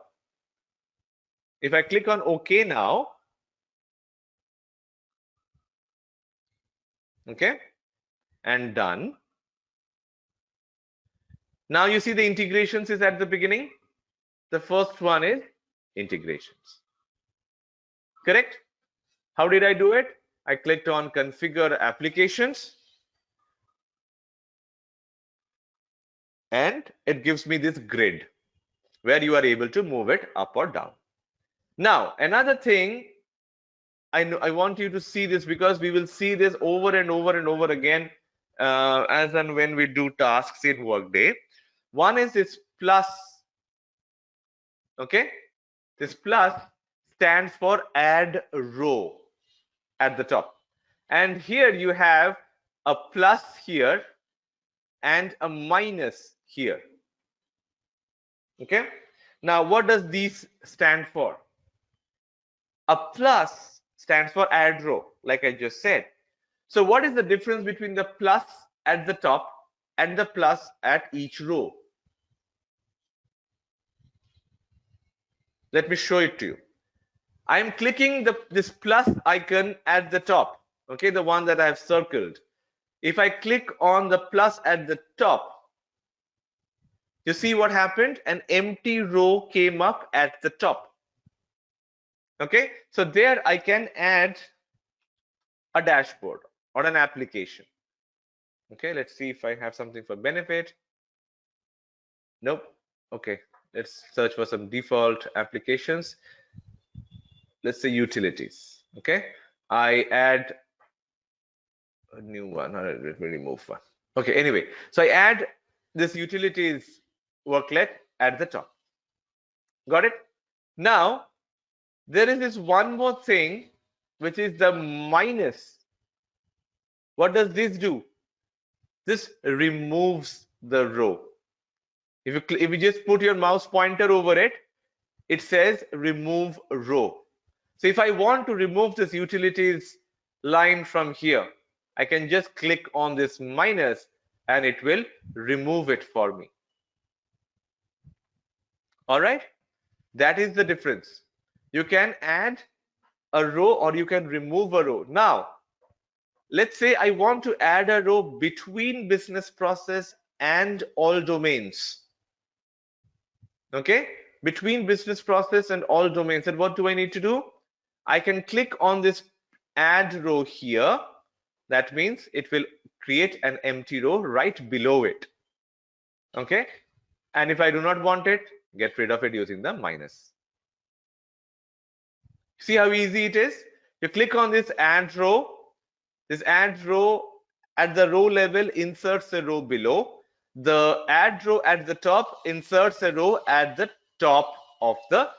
If I click on OK now, okay, and done. Now you see the integrations is at the beginning. The first one is integrations. Correct? How did I do it? I clicked on configure applications, and it gives me this grid where you are able to move it up or down. Now another thing, I want you to see this because we will see this over and over and over again as and when we do tasks in Workday. One is this plus. Okay, this plus stands for add row at the top, and here you have a plus here and a minus here. Okay, now what does these stand for? A plus stands for add row, like I just said. So what is the difference between the plus at the top and the plus at each row? Let me show it to you. I am clicking this plus icon at the top, okay, the one that I have circled. If I click on the plus at the top, you see what happened? An empty row came up at the top. Okay, so there I can add a dashboard or an application. Okay, let's see if I have something for benefit. Nope. Okay, let's search for some default applications. Let's say utilities. Okay, I add a new one. Let me remove one. Okay, anyway, so I add this utilities worklet at the top. Got it? Now there is this one more thing, which is the minus. What does this do? This removes the row. If you just put your mouse pointer over it, it says remove row. So if I want to remove this utilities line from here, I can just click on this minus and it will remove it for me. All right, that is the difference. You can add a row or you can remove a row. Now, let's say I want to add a row between business process and all domains. Okay, between business process and all domains. And what do I need to do? I can click on this add row here. That means it will create an empty row right below it. Okay, and if I do not want it, get rid of it using the minus. See how easy it is? You click on this add row. This add row at the row level inserts a row below. The add row at the top inserts a row at the top of the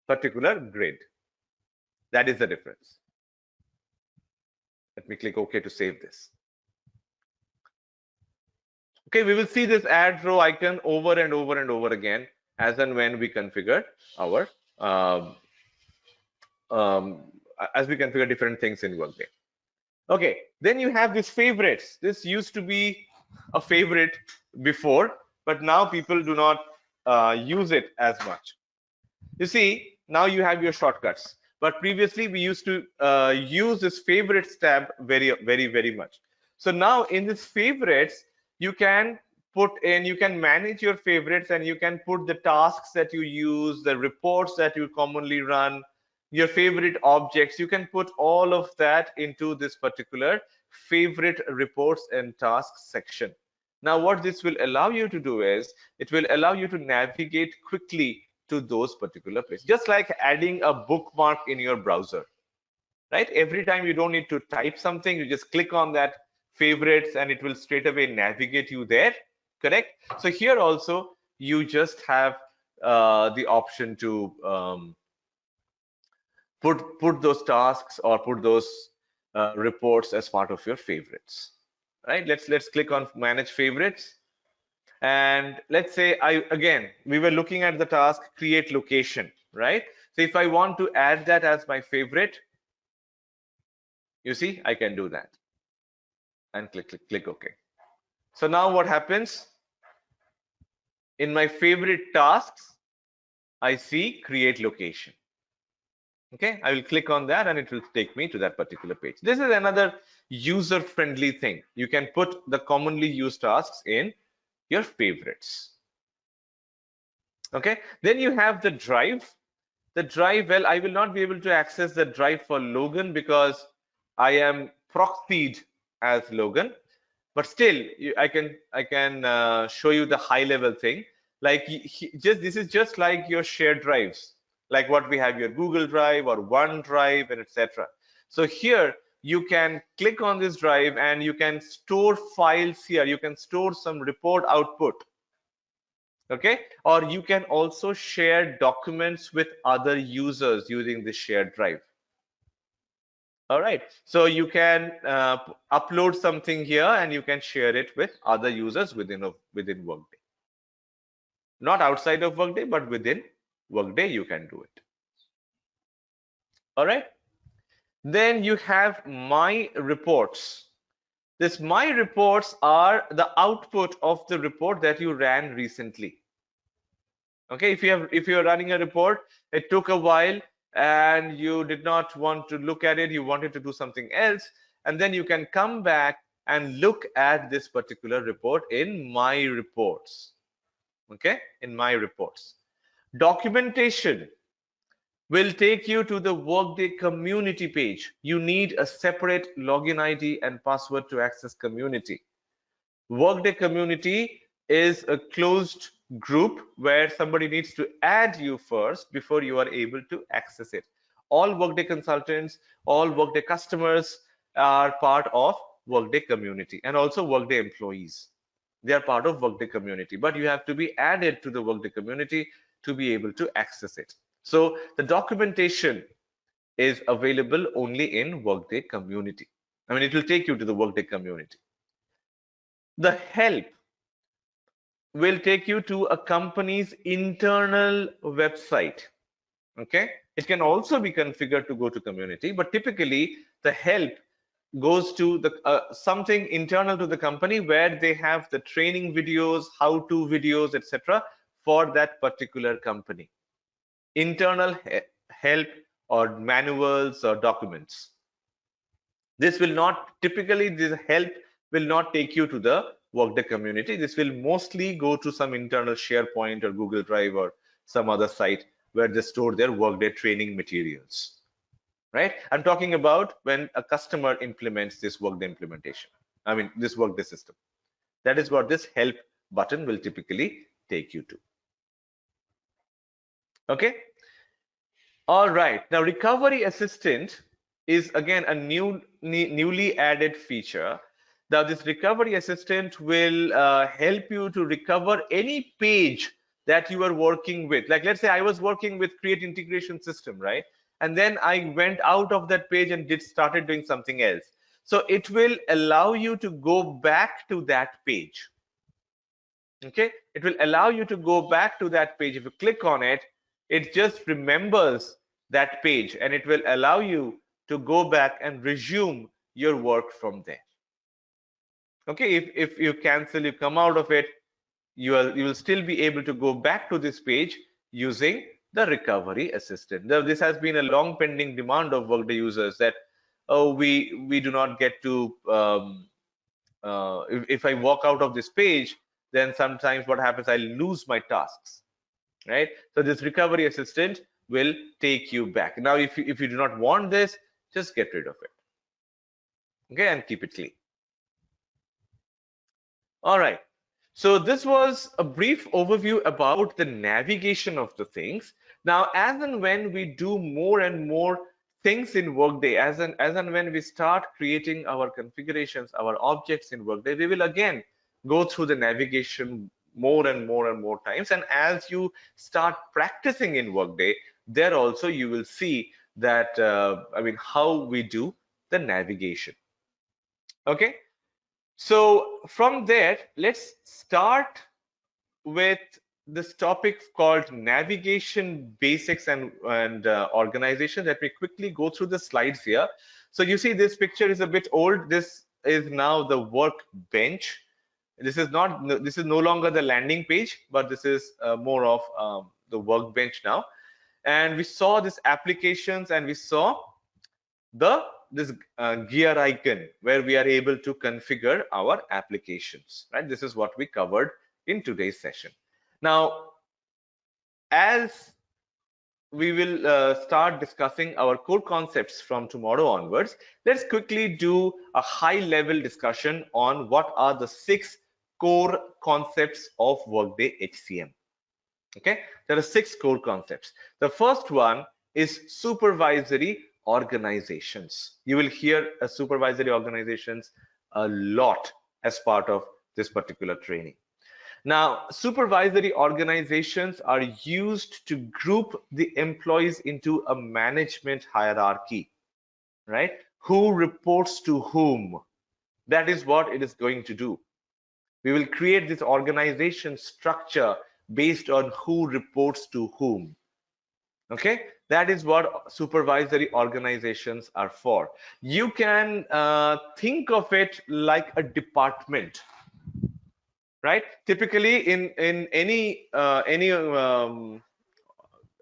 particular grid. That is the difference. Let me click OK to save this. Okay, we will see this add row icon over and over and over again as and when we configure our as we configure different things in Workday. Okay, then you have these favorites. This used to be a favorite before, but now people do not use it as much. You see, now you have your shortcuts, but previously we used to use this favorites tab very much. So now in this favorites, you can you can manage your favorites and you can put the tasks that you use, the reports that you commonly run, your favorite objects. You can put all of that into this particular favorite reports and tasks section. Now what this will allow you to do is it will allow you to navigate quickly to those particular places, just like adding a bookmark in your browser, right? Every time you don't need to type something, you just click on that favorites and it will straight away navigate you there, correct? So here also you just have the option to put those tasks or put those reports as part of your favorites, right? Let's click on manage favorites. And let's say we were looking at the task create location, right? So if I want to add that as my favorite, you see I can do that and click OK. So now what happens in my favorite tasks, I see create location. Okay, I will click on that and it will take me to that particular page. This is another user friendly thing. You can put the commonly used tasks in your favorites. Okay, then you have the drive. The drive, well, I will not be able to access the drive for Logan because I am proxied as Logan, but still I can show you the high level thing. Like this is just like your shared drives, like what we have your Google Drive or OneDrive and etc. So here you can click on this drive and you can store files here. You can store some report output. Okay, or you can also share documents with other users using this shared drive. All right, so you can upload something here and you can share it with other users within Workday. Not outside of Workday, but within Workday you can do it. All right, then you have my reports. This my reports are the output of the report that you ran recently. Okay, if you're running a report, it took a while and you did not want to look at it, you wanted to do something else, and then you can come back and look at this particular report in my reports. Okay, in my reports. Documentation will take you to the Workday community page. You need a separate login ID and password to access community. Workday community is a closed group where somebody needs to add you first before you are able to access it. All Workday consultants, all Workday customers are part of Workday community, and also Workday employees. They are part of Workday community, but you have to be added to the Workday community to be able to access it. So the documentation is available only in Workday community. I mean, it will take you to the Workday community. The help. will take you to a company's internal website. Okay, it can also be configured to go to community, but typically the help goes to the something internal to the company where they have the training videos, how-to videos, etc. for that particular company. Internal help or manuals or documents. This will not typically, this help will not take you to the Workday community. This will mostly go to some internal SharePoint or Google Drive or some other site where they store their Workday training materials. Right? I'm talking about when a customer implements this Workday implementation. I mean, this Workday system. That is what this help button will typically take you to. Okay. All right. Now, Recovery Assistant is again a newly added feature. Now, this Recovery Assistant will help you to recover any page that you are working with. Like, let's say I was working with Create Integration System, right? And then I went out of that page and started doing something else. So it will allow you to go back to that page. Okay, it will allow you to go back to that page. If you click on it, it just remembers that page and it will allow you to go back and resume your work from there. Okay, if you cancel, you come out of it, you will still be able to go back to this page using the Recovery Assistant. Now, this has been a long pending demand of Workday users that, oh, we do not get to if I walk out of this page, then sometimes what happens, I lose my tasks, right? So this Recovery Assistant will take you back. Now, if you do not want this, just get rid of it. Okay, and keep it clean. All right. So this was a brief overview about the navigation of the things. Now, as and when we do more and more things in Workday, as and when we start creating our configurations, our objects in Workday, we will again go through the navigation more and more and more times. And as you start practicing in Workday, there also you will see that, I mean, how we do the navigation. Okay. So from there, let's start with this topic called navigation basics and organization. Let me quickly go through the slides here. So you see this picture is a bit old. This is now the workbench. This is no longer the landing page, but this is more of the workbench now. And we saw these applications and we saw this gear icon where we are able to configure our applications, right? This is what we covered in today's session. Now, as we will start discussing our core concepts from tomorrow onwards, let's quickly do a high level discussion on what are the 6 core concepts of Workday HCM. Okay, there are 6 core concepts. The first one is supervisory organizations. You will hear supervisory organizations a lot as part of this particular training. Now, supervisory organizations are used to group the employees into a management hierarchy, right? Who reports to whom? That is what it is going to do. We will create this organization structure based on who reports to whom. Okay, that is what supervisory organizations are for. You can think of it like a department, right? Typically in any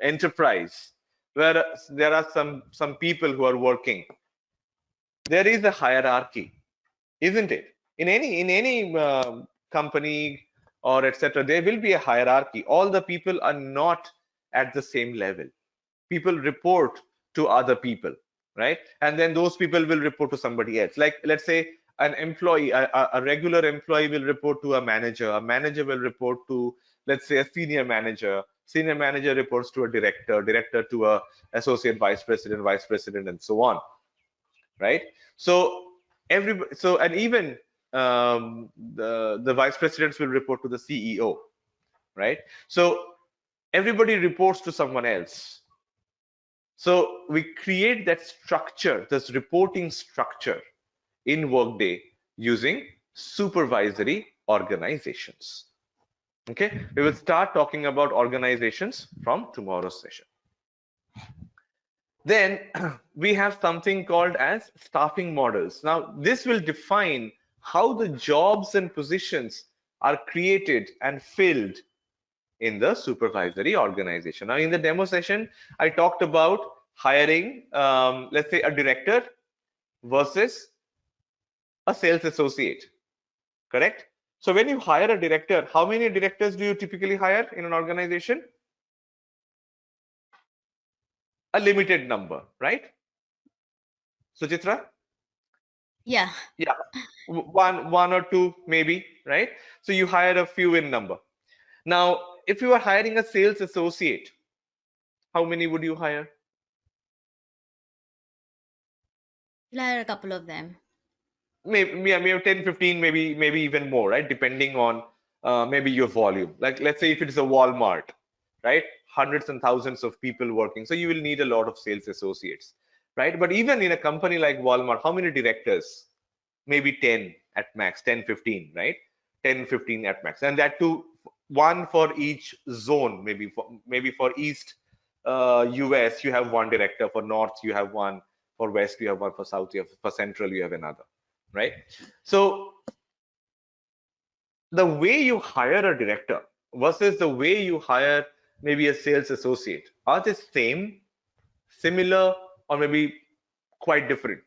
enterprise where there are some people who are working, there is a hierarchy, isn't it? In any company or etc., there will be a hierarchy. All the people are not at the same level. People report to other people, right? And then those people will report to somebody else. Like, let's say an employee, a regular employee will report to a manager will report to, let's say, a senior manager reports to a director to a associate vice president, and so on, right? So and even the vice presidents will report to the CEO, right? So everybody reports to someone else. So we create that structure, this reporting structure in Workday using supervisory organizations. Okay, we will start talking about organizations from tomorrow's session. Then we have something called as staffing models. Now, this will define how the jobs and positions are created and filled in the supervisory organization. Now, in the demo session, I talked about hiring, let's say, a director versus a sales associate, correct? So when you hire a director, how many directors do you typically hire in an organization? A limited number, right? Suchitra? Yeah. Yeah, one or two maybe, right? So you hire a few in number. Now, if you are hiring a sales associate, how many would you hire? We'll hire a couple of them. Maybe, yeah, maybe 10, 15, maybe even more, right? Depending on maybe your volume. Like let's say if it's a Walmart, right? Hundreds and thousands of people working. So you will need a lot of sales associates, right? But even in a company like Walmart, how many directors? Maybe 10 at max, 10, 15, right? 10, 15 at max. And that too, one for each zone, maybe for East US, you have one director, for North, you have one, for West, you have one, for South, you have, for Central, you have another, right? So the way you hire a director versus the way you hire maybe a sales associate, are they same, similar, or maybe quite different?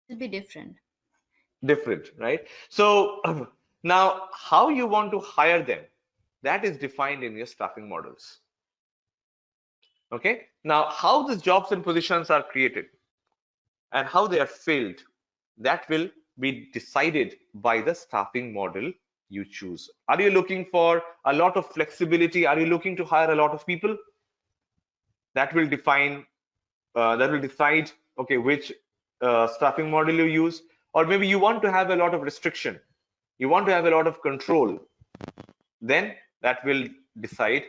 It'll be different. Different, right? So now how you want to hire them, that is defined in your staffing models. Okay, now how these jobs and positions are created and how they are filled, that will be decided by the staffing model you choose. Are you looking for a lot of flexibility? Are you looking to hire a lot of people? That will define, that will decide, okay, which staffing model you use. Or maybe you want to have a lot of restriction, you want to have a lot of control, then that will decide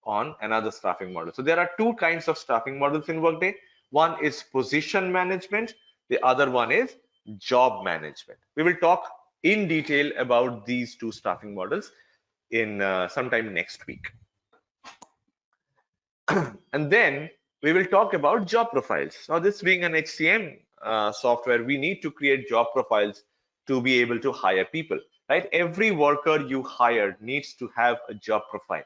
on another staffing model. So there are two kinds of staffing models in Workday. One is position management, the other one is job management. We will talk in detail about these two staffing models in sometime next week. And then we will talk about job profiles. Now, this being an HCM software, we need to create job profiles to be able to hire people, right? Every worker you hire needs to have a job profile.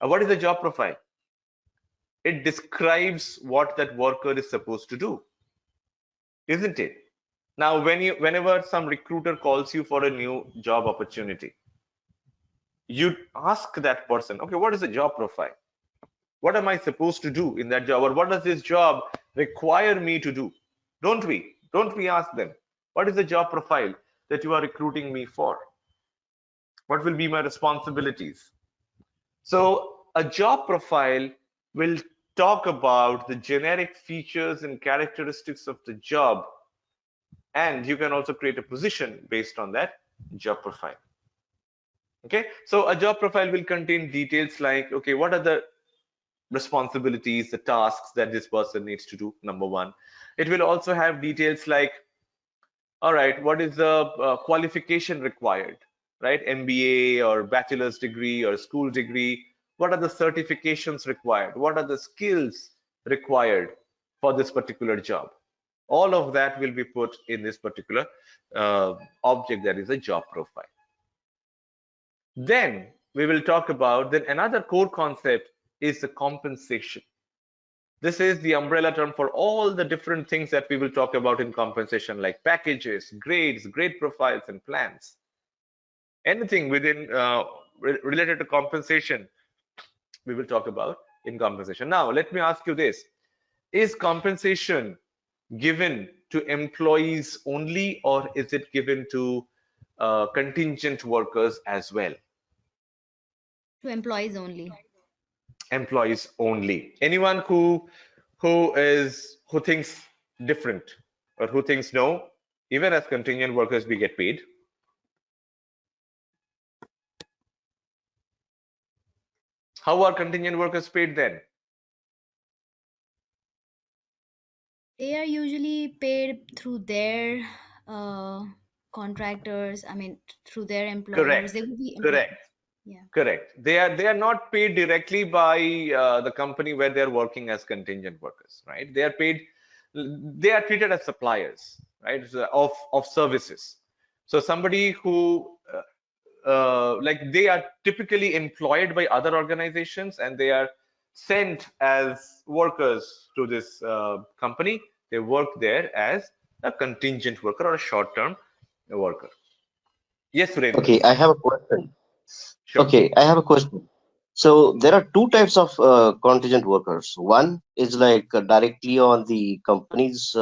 What is a job profile? It describes what that worker is supposed to do, isn't it? Now, whenever some recruiter calls you for a new job opportunity, you ask that person, okay, what is the job profile? What am I supposed to do in that job, or what does this job require me to do? Don't we ask them, what is the job profile that you are recruiting me for? What will be my responsibilities? So a job profile will talk about the generic features and characteristics of the job, and you can also create a position based on that job profile. Okay, so a job profile will contain details like, okay, what are the responsibilities, the tasks that this person needs to do, number one. It will also have details like, all right, what is the qualification required, right? MBA or bachelor's degree or school degree. What are the certifications required? What are the skills required for this particular job? All of that will be put in this particular object that is a job profile. Then we will talk about, then another core concept is the compensation. This is the umbrella term for all the different things that we will talk about in compensation, like packages, grades, grade profiles, and plans. Anything within related to compensation, we will talk about in compensation. Now, let me ask you this. Is compensation given to employees only, or is it given to contingent workers as well? To employees only. Employees only. Anyone who thinks different, or who thinks no, even as contingent workers we get paid? How are contingent workers paid then? They are usually paid through their contractors, I mean, through their employers, Correct. they will be Correct. yeah. Correct. They are not paid directly by the company where they're working as contingent workers, right? They are paid. They are treated as suppliers, right? So of services. So somebody who like they are typically employed by other organizations and they are sent as workers to this company. They work there as a contingent worker or a short-term worker. Yes, Surendra. Okay, I have a question. Sure. Okay, I have a question. So there are two types of contingent workers. One is like directly on the company's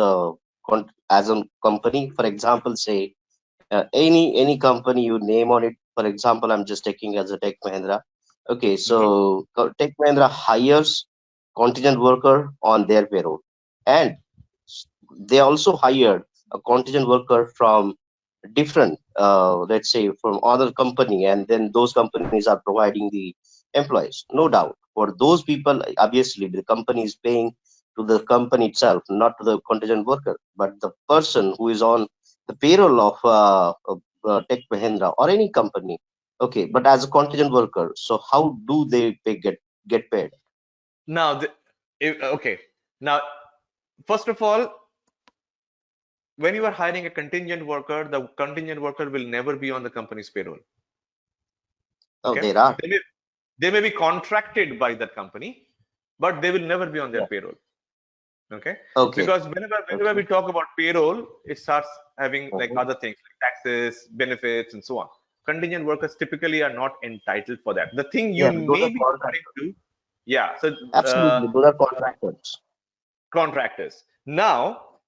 as a company. For example, say any company you name on it. For example, I'm just taking as a Tech Mahindra. Okay, Mhm. so Tech Mahindra hires contingent worker on their payroll, and they also hired a contingent worker from different, let's say, from other company, and then those companies are providing the employees. No doubt, for those people, obviously, the company is paying to the company itself, not to the contingent worker. But the person who is on the payroll of Tech Mahindra or any company, okay, but as a contingent worker, so how do they get paid? Now, okay. Now, first of all, when you are hiring a contingent worker, the contingent worker will never be on the company's payroll. Oh, Okay, there are. they may, they may be contracted by that company, but they will never be on their Yeah. payroll. Okay, Okay. because whenever Okay. we talk about payroll, it starts having like Mhm. other things like taxes, benefits, and so on. Contingent workers typically are not entitled for that. The thing you Yeah, those may are be referring contractors. to, yeah. So uh, Absolutely, those are contractors. contractors. Now,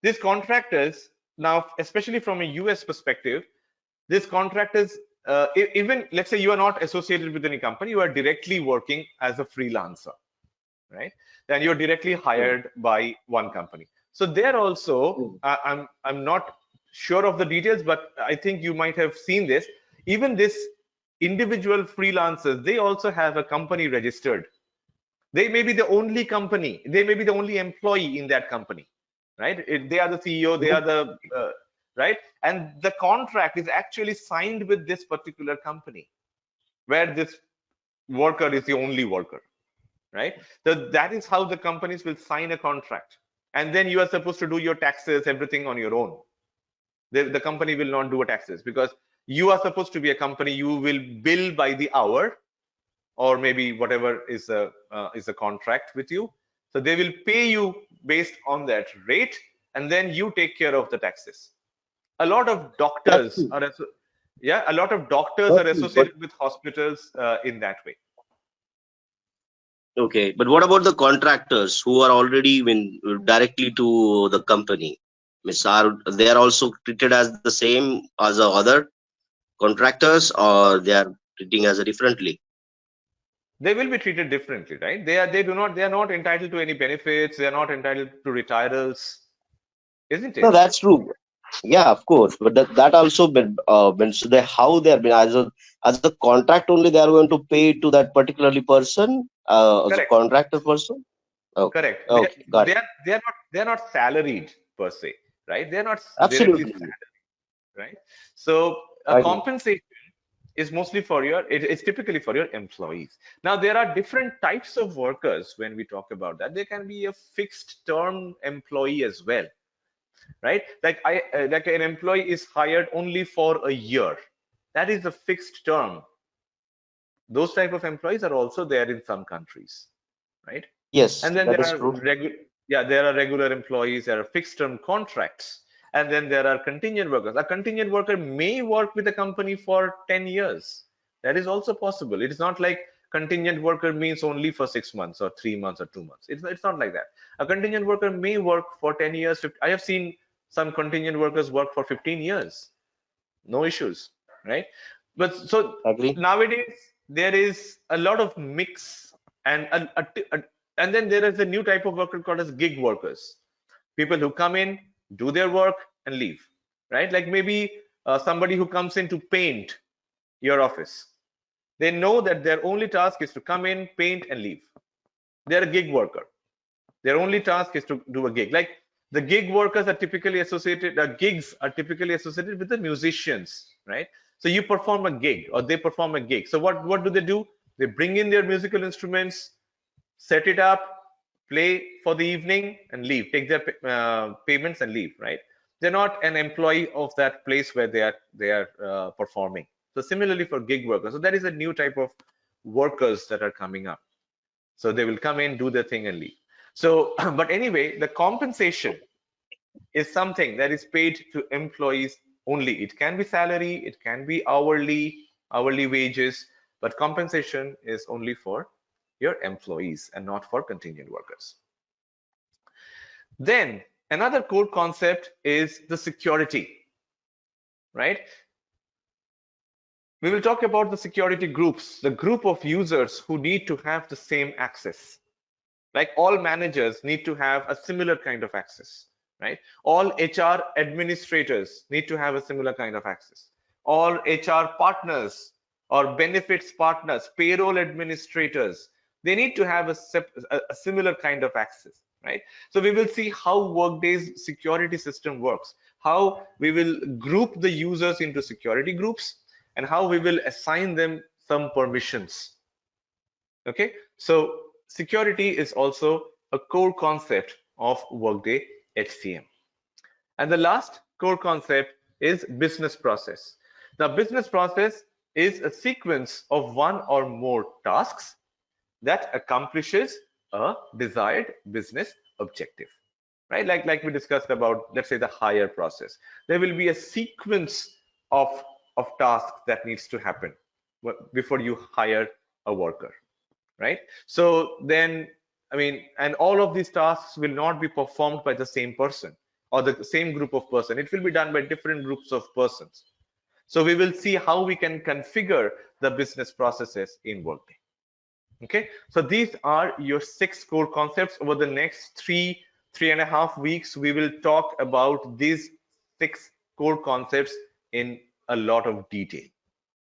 these contractors, now, especially from a US perspective, these contractors, even let's say you are not associated with any company, you are directly working as a freelancer, right? Then you're directly Mm. hired by one company. So there also, Mm. I'm not sure of the details, but I think you might have seen this. Even this individual freelancers, they also have a company registered. They may be the only company, they may be the only employee in that company, right? They are the CEO, they are Mhm. the right, and the contract is actually signed with this particular company where this worker is the only worker, right? So that is how the companies will sign a contract, and then you are supposed to do your taxes, everything on your own. The company will not do a taxes because you are supposed to be a company. You will bill by the hour, or maybe whatever is a contract with you. So they will pay you based on that rate, and then you take care of the taxes. A lot of That's doctors true. are, yeah, a lot of doctors That's are true. But associated with hospitals in that way. okay, but what about the contractors who are already directly to the company? Miss, are they are also treated as the same as the other contractors, or they are treating as a differently? They will be treated differently, right? They are not entitled to any benefits. They are not entitled to retirals, isn't No, it? that's true. Yeah, of course. But that also been so they how they are been as a contract only they are going to pay to that particularly person as a Correct. contractor person. Okay. Correct. Okay, got it. They are not salaried per se, right? They are not directly Absolutely. salaried, right? So a I agree. compensation is mostly for it's typically for your employees. Now there are different types of workers when we talk about that. There can be a fixed term employee as well, right? Like an employee is hired only for a year. That is a fixed term. Those type of employees are also there in some countries, right? Yes, And then that there is are true. there are regular employees, there are fixed term contracts, and then there are contingent workers. A contingent worker may work with a company for 10 years. That is also possible. It is not like contingent worker means only for 6 months or 3 months or 2 months. It's not like that. A contingent worker may work for 10 years. I have seen some contingent workers work for 15 years, no issues, right? But so Agree. nowadays there is a lot of mix, and and then there is a new type of worker called as gig workers, people who come in, do their work, and leave, right? Like maybe somebody who comes in to paint your office. They know that their only task is to come in, paint, and leave. They're a gig worker. Their only task is to do a gig. Like The gig workers are typically associated, gigs are typically associated with the musicians, right? So you perform a gig or they perform a gig. So what do? They bring in their musical instruments, set it up, play for the evening and leave, take their payments and leave, right? They're not an employee of that place where they are performing. So similarly for gig workers, so that is a new type of workers that are coming up. So they will come in, do their thing and leave. So, but anyway, the compensation is something that is paid to employees only. It can be salary, it can be hourly wages, but compensation is only for your employees and not for contingent workers. Then another core concept is the security, right? We will talk about the security groups, the group of users who need to have the same access. Like all managers need to have a similar kind of access, right? All HR administrators need to have a similar kind of access. All HR partners or benefits partners, payroll administrators, they need to have a similar kind of access, right? So we will see how Workday's security system works, how we will group the users into security groups, and how we will assign them some permissions. Okay, so security is also a core concept of Workday HCM. And the last core concept is business process. The business process is a sequence of one or more tasks that accomplishes a desired business objective, right? Like we discussed about, let's say, the hire process. There will be a sequence of tasks that needs to happen before you hire a worker, right? So then, I mean, and all of these tasks will not be performed by the same person or the same group of person. It will be done by different groups of persons. So we will see how we can configure the business processes in Workday. Okay, so these are your 6 core concepts. Over the next 3.5 weeks, we will talk about these 6 core concepts in a lot of detail.